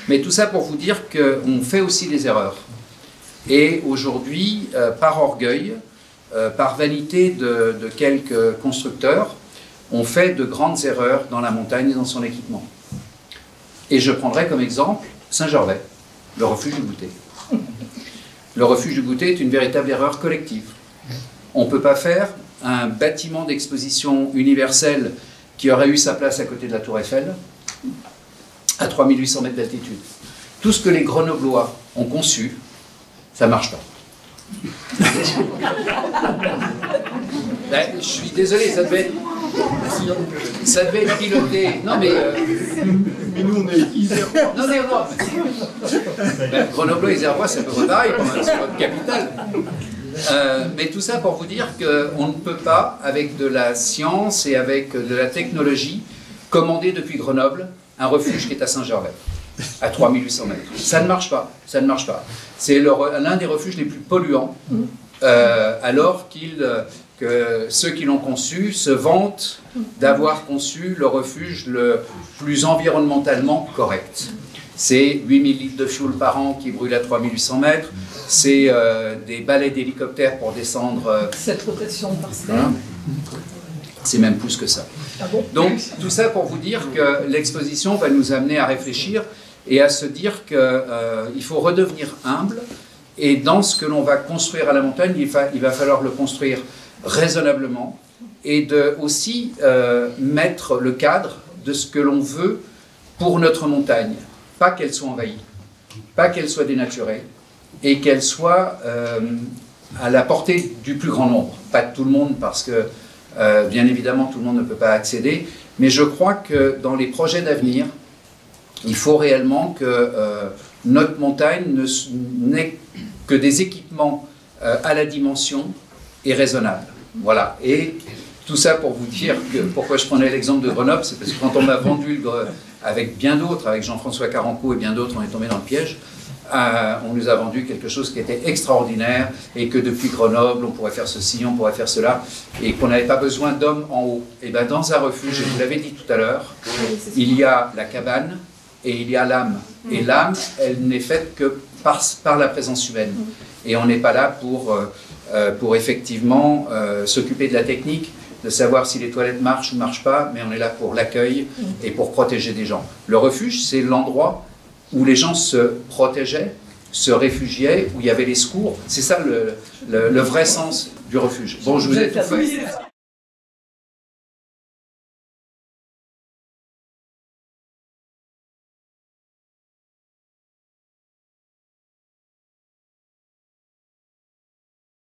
Mais tout ça pour vous dire qu'on fait aussi des erreurs. Et aujourd'hui, par orgueil, par vanité de quelques constructeurs, on fait de grandes erreurs dans la montagne et dans son équipement. Et je prendrai comme exemple Saint-Gervais, le refuge du goûter. Le refuge du goûter est une véritable erreur collective. On ne peut pas faire un bâtiment d'exposition universelle qui aurait eu sa place à côté de la Tour Eiffel, à 3800 mètres d'altitude. Tout ce que les Grenoblois ont conçu, ça ne marche pas. Ben, je suis désolé, ça devait être piloté. Non mais... Mais nous on est Isérois. Non. Ben, Grenoble et Isérois, c'est un peu pareil, c'est votre capitale. Mais tout ça pour vous dire qu'on ne peut pas, avec de la science et avec de la technologie, commander depuis Grenoble un refuge qui est à Saint-Gervais, à 3800 mètres. Ça ne marche pas, ça ne marche pas. C'est l'un des refuges les plus polluants, alors que ceux qui l'ont conçu se vantent d'avoir conçu le refuge le plus environnementalement correct. C'est 8000 litres de fioul par an qui brûlent à 3800 mètres, c'est des balais d'hélicoptères pour descendre... 7 rotations par semaine. Voilà. C'est même plus que ça. Ah bon? Donc, tout ça pour vous dire que l'exposition va nous amener à réfléchir et à se dire qu'il faut redevenir humble, et dans ce que l'on va construire à la montagne, il va falloir le construire raisonnablement, et aussi mettre le cadre de ce que l'on veut pour notre montagne. Pas qu'elle soit envahie, pas qu'elle soit dénaturée, et qu'elle soit à la portée du plus grand nombre. Pas de tout le monde, parce que bien évidemment tout le monde ne peut pas accéder, mais je crois que dans les projets d'avenir, il faut réellement que notre montagne n'ait que des équipements à la dimension et raisonnables. Voilà. Et tout ça pour vous dire que pourquoi je prenais l'exemple de Grenoble, c'est parce que quand on m'a vendu, avec bien d'autres, avec Jean-François Carenco et bien d'autres, on est tombé dans le piège. On nous a vendu quelque chose qui était extraordinaire, et que depuis Grenoble, on pourrait faire ceci, on pourrait faire cela, et qu'on n'avait pas besoin d'hommes en haut. Et bien dans un refuge, et vous l'avez dit tout à l'heure, il y a la cabane et il y a l'âme. Et l'âme, elle n'est faite que par la présence humaine. Et on n'est pas là pour effectivement s'occuper de la technique, de savoir si les toilettes marchent ou ne marchent pas, mais on est là pour l'accueil et pour protéger des gens. Le refuge, c'est l'endroit où les gens se protégeaient, se réfugiaient, où il y avait les secours. C'est ça le vrai sens du refuge. Bon, je vous ai tout fait.